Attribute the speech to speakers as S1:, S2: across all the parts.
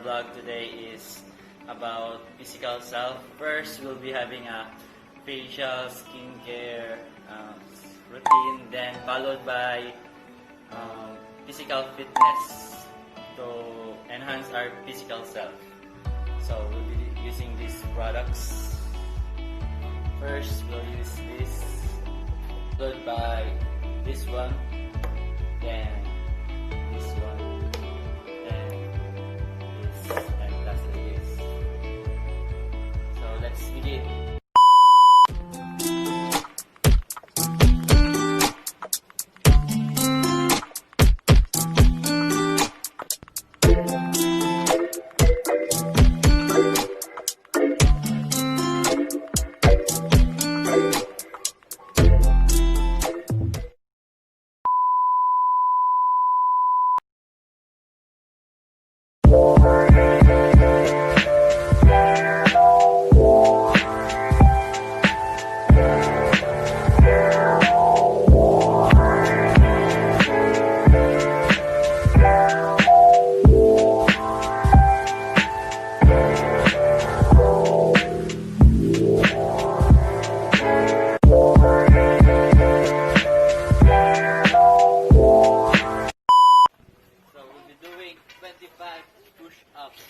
S1: vlog today is about physical self. First, we'll be having a facial skincare routine, then followed by physical fitness to enhance our physical self. So we'll be using these products. First, we'll use this, followed by this one, then this one, then this, and lastly this. So let's begin. Push-ups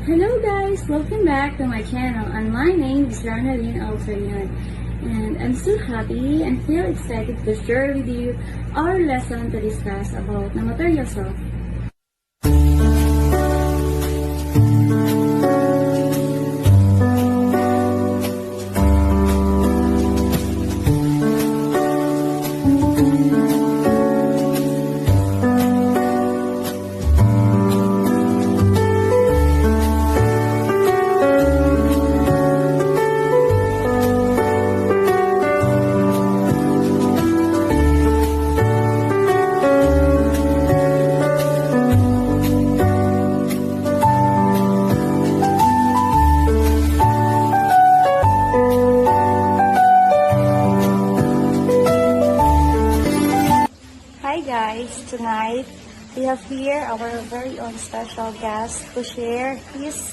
S2: Hello guys! Welcome back to my channel, and my name is Ranalyn Alsarian, and I'm so happy and feel excited to share with you our lesson to discuss about the material self. Hi guys, tonight we have here our very own special guest to share his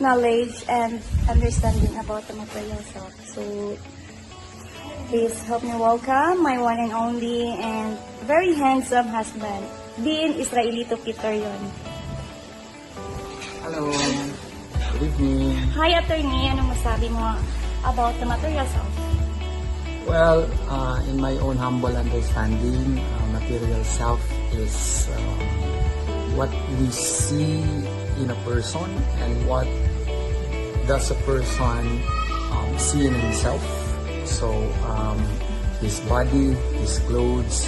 S2: knowledge and understanding about the material self. So please help me welcome my one and only and very handsome husband, Dean Israelito Peter Yon.
S3: Hello, good evening.
S2: Hi attorney, anong masabi mo about the material self?
S3: Well, in my own humble understanding, material self is what we see in a person and what does a person see in himself. So, his body, his clothes,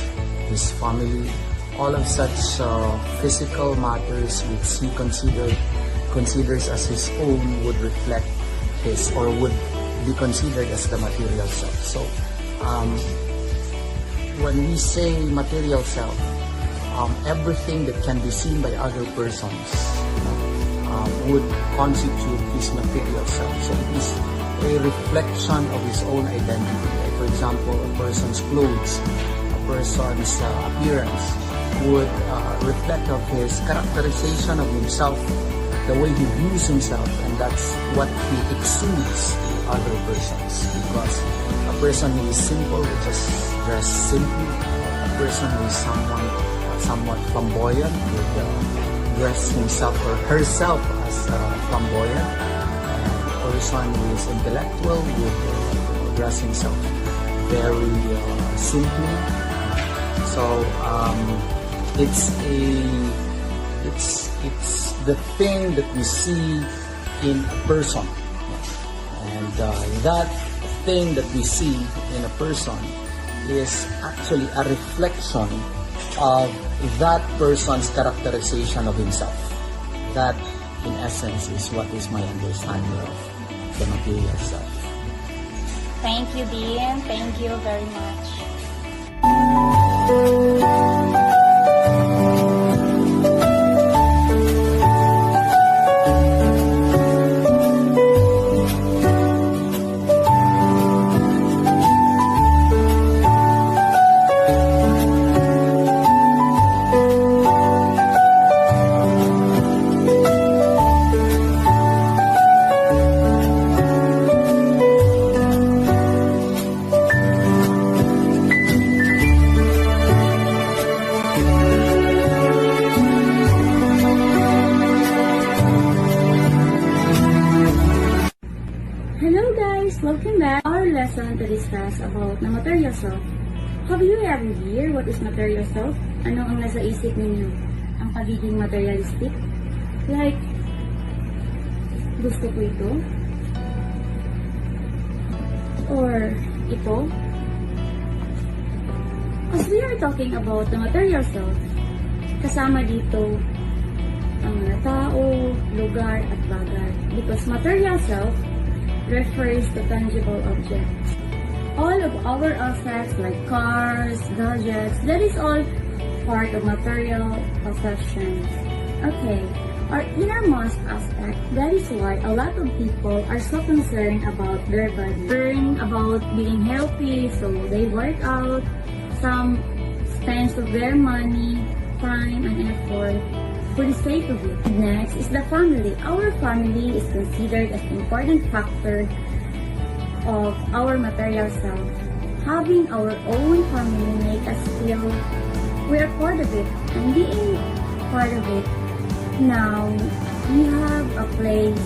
S3: his family, all of such physical matters which he considers as his own would reflect his, or would be considered as the material self. So, when we say material self, everything that can be seen by other persons would constitute his material self. So it is a reflection of his own identity. Like for example, a person's clothes, a person's appearance would reflect of his characterization of himself, the way he views himself, and that's what he exudes to other persons. Because a person who is simple will just dress simply. A person who is somewhat flamboyant would dress himself or herself as flamboyant. And a person who is intellectual would dress himself very simply. So it's the thing that we see in a person, and that thing that we see in a person is actually a reflection of that person's characterization of himself. That, in essence, is what is my understanding of the material self.
S2: Thank you, Dean. Thank you very much. Hello guys! Welcome back. Our lesson to discuss about the material self. Have you ever heard what is material self? Ano ang nasa isip ninyo? Ang pagiging materialistic? Like, gusto ko ito? Or ito? As we are talking about the material self, kasama dito ang mga tao, lugar, at bagay. Because material self refers to tangible objects. All of our assets like cars, gadgets, that is all part of material possessions. Okay, our innermost aspect, that is why a lot of people are so concerned about their body. Concerned about being healthy, so they work out, some spends of their money, time, and effort for the sake of it. Next is the family. Our family is considered as an important factor of our material self. Having our own family make us feel we are part of it, and being part of it, now we have a place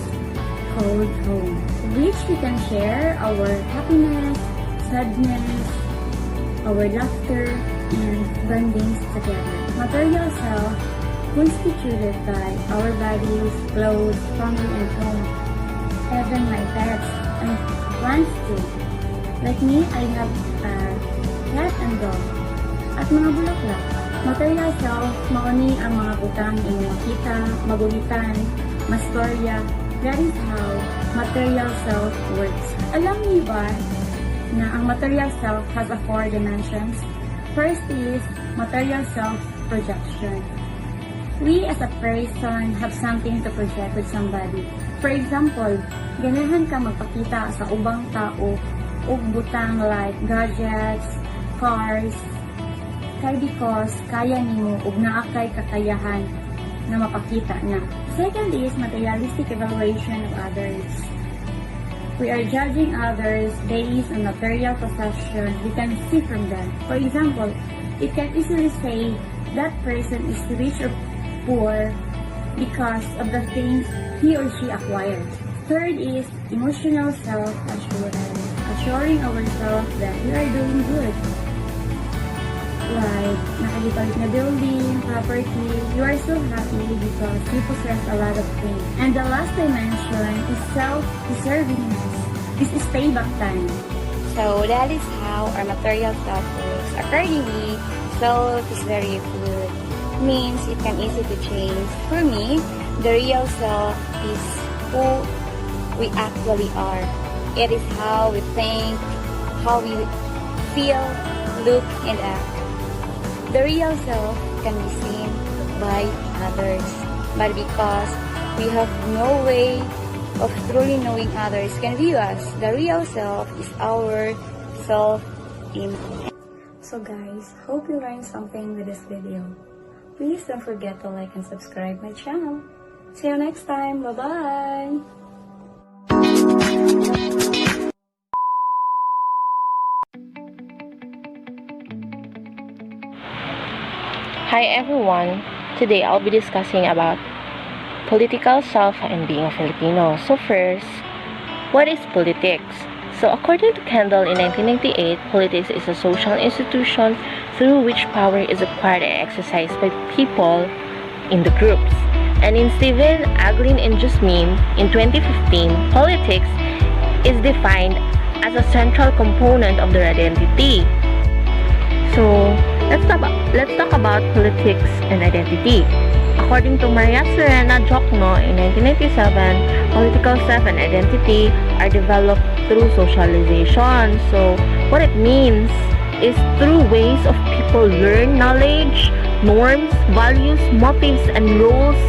S2: called home, which we can share our happiness, sadness, our laughter, and bondings together. Material self constituted by our bodies, clothes, family, and home. Even my pets and plants too. Like me, I have a cat and dog. At mga bulaklak. Material self, mauni ang mga butang inyong makita, magulitan, mastorya. That is how material self works. Alam niyo ba na ang material self has a 4 dimensions? First is material self projection. We as a person have something to project with somebody. For example, ganahan ka magpakita sa ubang tao o butang like gadgets, cars, kay because kaya nimo ug naa kay kakayahan na mapakita na. Second is materialistic evaluation of others. We are judging others based on material possession we can see from them. For example, it can easily say that person is rich or poor because of the things he or she acquired. Third is emotional self-assurance, assuring ourselves that we are doing good. Like, nakalipalit na building, property, you are so happy because you possess a lot of things. And the last dimension is self-deservingness. This is payback time. So that is how our material self works. Accordingly, self is very fluid. Means it can easy to change. For me, the real self is who we actually are. It is how we think, how we feel, look, and act. The real self can be seen by others, but because we have no way of truly knowing others can view us, the real self is our self-image. So guys, hope you learned something with this video. Please don't forget to like and subscribe my channel. See you next time. Bye-bye!
S4: Hi everyone! Today I'll be discussing about political self and being a Filipino. So first, what is politics? So according to Kendall in 1998, politics is a social institution through which power is acquired and exercised by people in the groups. And in Stephen, Aglin, and Jasmine in 2015, politics is defined as a central component of their identity. So let's talk about politics and identity. According to Maria Serena Jokno in 1997, political self and identity are developed through socialization. So what it means is through ways of people learn knowledge, norms, values, motives, and roles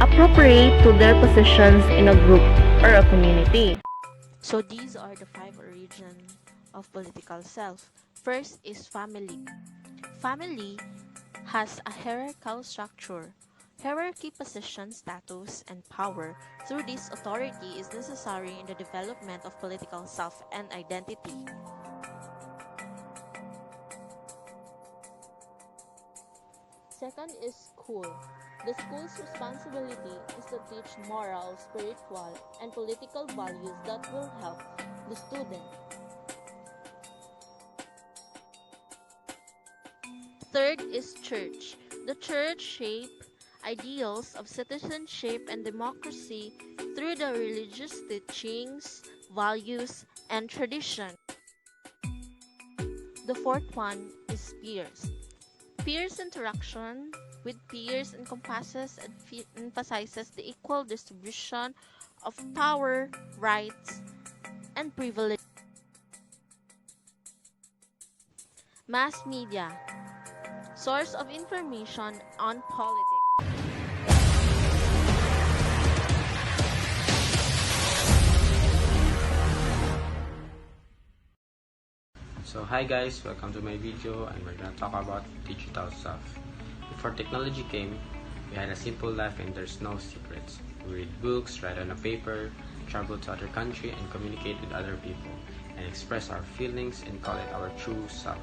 S4: appropriate to their positions in a group or a community. So these are the 5 origins of political self. First is family. Family has a hierarchical structure. Hierarchy, position, status, and power. Through this, authority is necessary in the development of political self and identity. Second is school. The school's responsibility is to teach moral, spiritual, and political values that will help the student. Third is church. The church shape ideals of citizenship and democracy through the religious teachings, values, and tradition. The fourth one is peers. Peers interaction with peers encompasses and emphasizes the equal distribution of power, rights, and privilege. Mass media. Source of information on politics.
S5: So hi guys, welcome to my video, and we're gonna talk about digital stuff. Before technology came, we had a simple life and there's no secrets. We read books, write on a paper, travel to other country and communicate with other people, and express our feelings and call it our true self.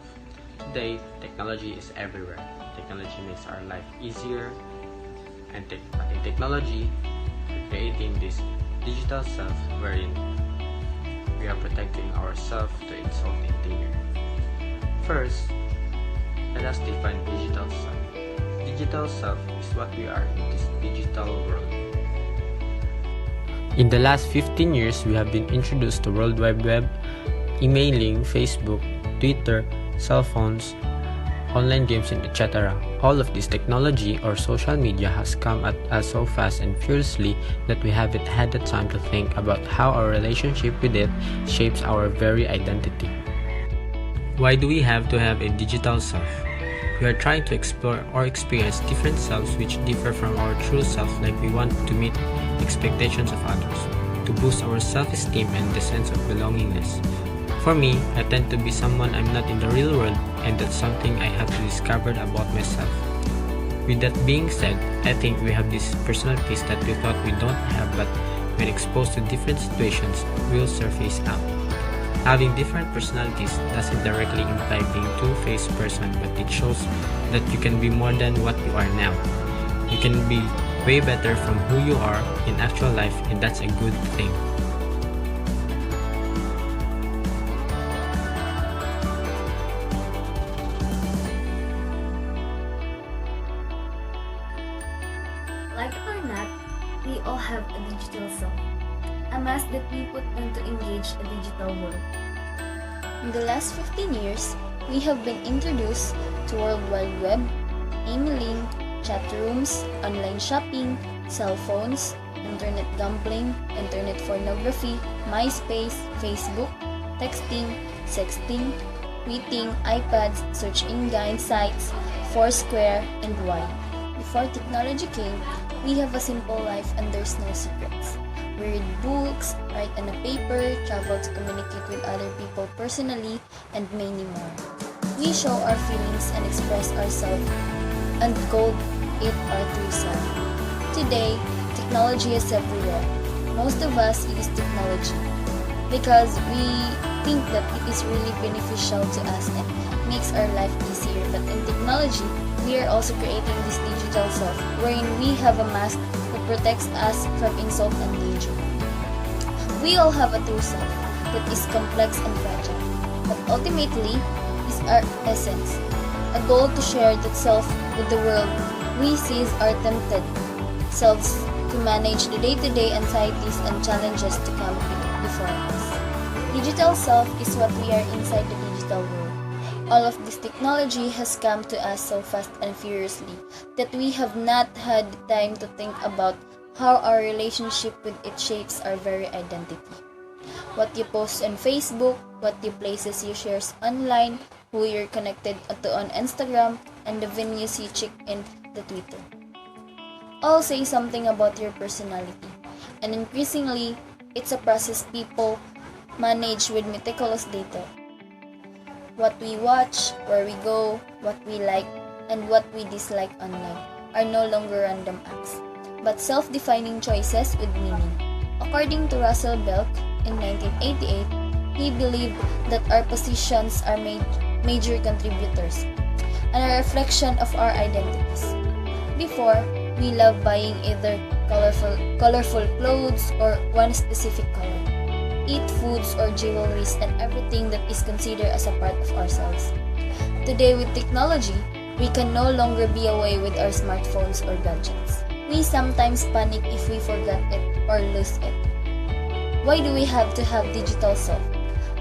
S5: Today, technology is everywhere. Technology makes our life easier, and in technology, we're creating this digital self wherein we are protecting ourselves to insult and danger. First, let us define digital self. Digital self is what we are in this digital world. In the last 15 years, we have been introduced to World Wide Web, emailing, Facebook, Twitter, cell phones, online games, and etc. All of this technology or social media has come at us so fast and furiously that we haven't had the time to think about how our relationship with it shapes our very identity. Why do we have to have a digital self? We are trying to explore or experience different selves which differ from our true self, like we want to meet expectations of others, to boost our self-esteem and the sense of belongingness. For me, I tend to be someone I'm not in the real world, and that's something I have to discover about myself. With that being said, I think we have these personalities that we thought we don't have, but when exposed to different situations, will surface out. Having different personalities doesn't directly imply being a two-faced person, but it shows that you can be more than what you are now. You can be way better from who you are in actual life, and that's a good thing.
S6: Like it or not, we all have a digital self, a mask that we put on to engage a digital world.
S7: In the last 15 years, we have been introduced to World Wide Web, emailing, chat rooms, online shopping, cell phones, internet gambling, internet pornography, MySpace, Facebook, texting, sexting, tweeting, iPads, search engine sites, Foursquare, and Wine. Before technology came, we have a simple life and there's no secrets. We read books, write on a paper, travel to communicate with other people personally, and many more. We show our feelings and express ourselves and call it our true self. Today, technology is everywhere. Most of us use technology because we think that it is really beneficial to us and makes our life easier. But in technology, we are also creating this digital self wherein we have a mask that protects us from insult and danger. We all have a true self that is complex and fragile, but ultimately is our essence, a goal to share that self with the world we seize our tempted selves to manage the day-to-day anxieties and challenges to come before us. Digital self is what we are inside the digital world. All of this technology has come to us so fast and furiously that we have not had time to think about how our relationship with it shapes our very identity. What you post on Facebook, what the places you share online, who you're connected to on Instagram, and the venues you check in the Twitter. All say something about your personality, and increasingly, it's a process people manage with meticulous data. What we watch, where we go, what we like, and what we dislike online are no longer random acts, but self-defining choices with meaning. According to Russell Belk, in 1988, he believed that our positions are major contributors and a reflection of our identities. Before, we loved buying either colorful clothes or one specific color, eat foods or jewelries, and everything that is considered as a part of ourselves. Today, with technology, we can no longer be away with our smartphones or gadgets. We sometimes panic if we forget it or lose it. Why do we have to have digital self?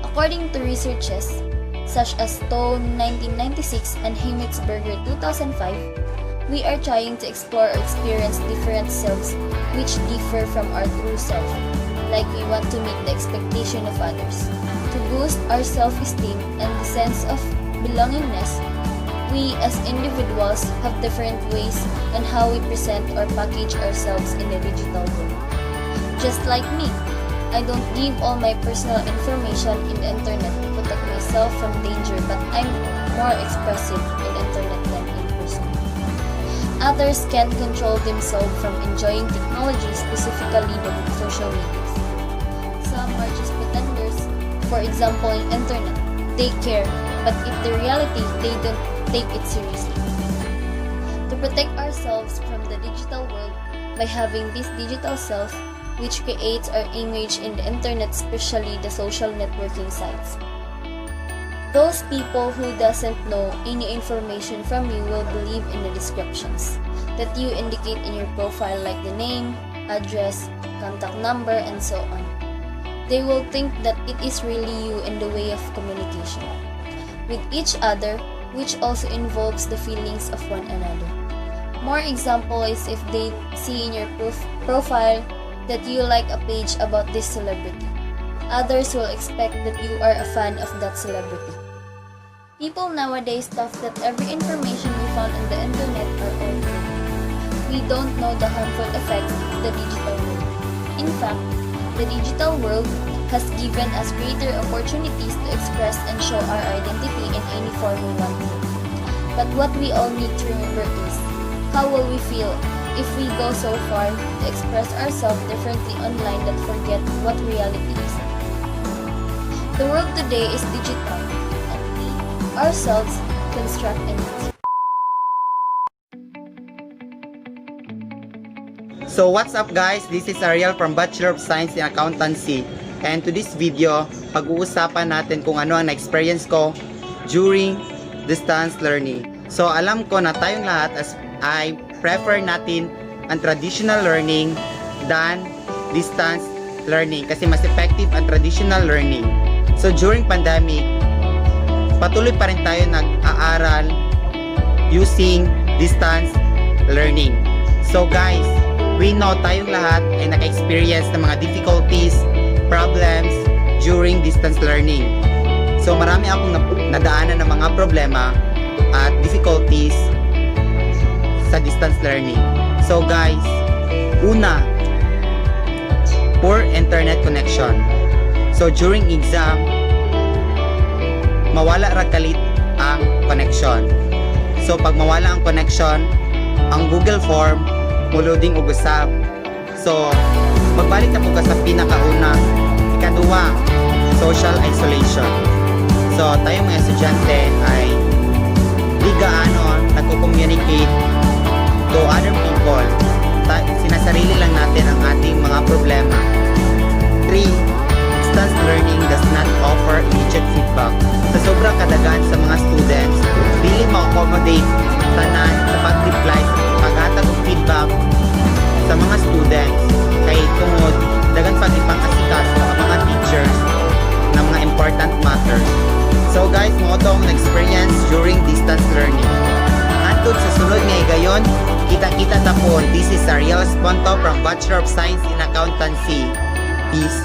S7: According to researchers such as Stone 1996 and Himmelsberger 2005, we are trying to explore or experience different selves which differ from our true self, like we want to meet the expectation of others. To boost our self-esteem and the sense of belongingness, we as individuals have different ways on how we present or package ourselves in the digital world. Just like me, I don't give all my personal information in the internet to protect myself from danger, but I'm more expressive in the internet than in person. Others can't control themselves from enjoying technology, specifically the social media. Some are just pretenders. For example, in internet, they care, but in the reality, they don't take it seriously. To protect ourselves from the digital world by having this digital self, which creates our image in the internet, especially the social networking sites. Those people who doesn't know any information from you will believe in the descriptions that you indicate in your profile, like the name, address, contact number, and so on. They will think that it is really you in the way of communication with each other, which also involves the feelings of one another. More example is if they see in your profile that you like a page about this celebrity. Others will expect that you are a fan of that celebrity. People nowadays thought that every information we found on the internet are all true. We don't know the harmful effects of the digital world. In fact, the digital world has given us greater opportunities to express and show our identity in any form we want to. But what we all need to remember is, how will we feel if we go so far to express ourselves differently online that forget what reality is? The world today is digital, and we, ourselves, construct in it.
S8: So what's up guys, this is Ariel from Bachelor of Science in Accountancy, and to this video, pag-uusapan natin kung ano ang na-experience ko during distance learning. So alam ko na tayong lahat ay prefer natin ang traditional learning than distance learning kasi mas effective ang traditional learning. So during pandemic, patuloy pa rin tayo nag-aaral using distance learning. So guys, we know tayong lahat ay naka-experience ng mga difficulties, problems during distance learning. So marami akong nadaanan ng mga problema at difficulties sa distance learning. So guys, una, poor internet connection. So during exam, mawala ra kalit ang So pag mawala ang connection, ang Google Form muluding og usab. So magbalik na po ka sa pinakauna. Ikaduha, social isolation. So tayo mga estudyante ay di gaano nagko-communicate to other people. Sinasarili lang natin ang ating mga problema. 3. Distance learning does not offer immediate feedback. Sa sobrang kadagan sa mga students, dili ma-accommodate tanan sa pag-reply sa paghatag og feedback sa mga students kay tungod dagan pag ipang-asikaso ang mga teachers na mga important matters. So guys, mo tong experience during distance learning. Hantod sa sunod nga higayon, kita-kita tapon. This is Ariel Esponto from Bachelor of Science in Accountancy. Peace.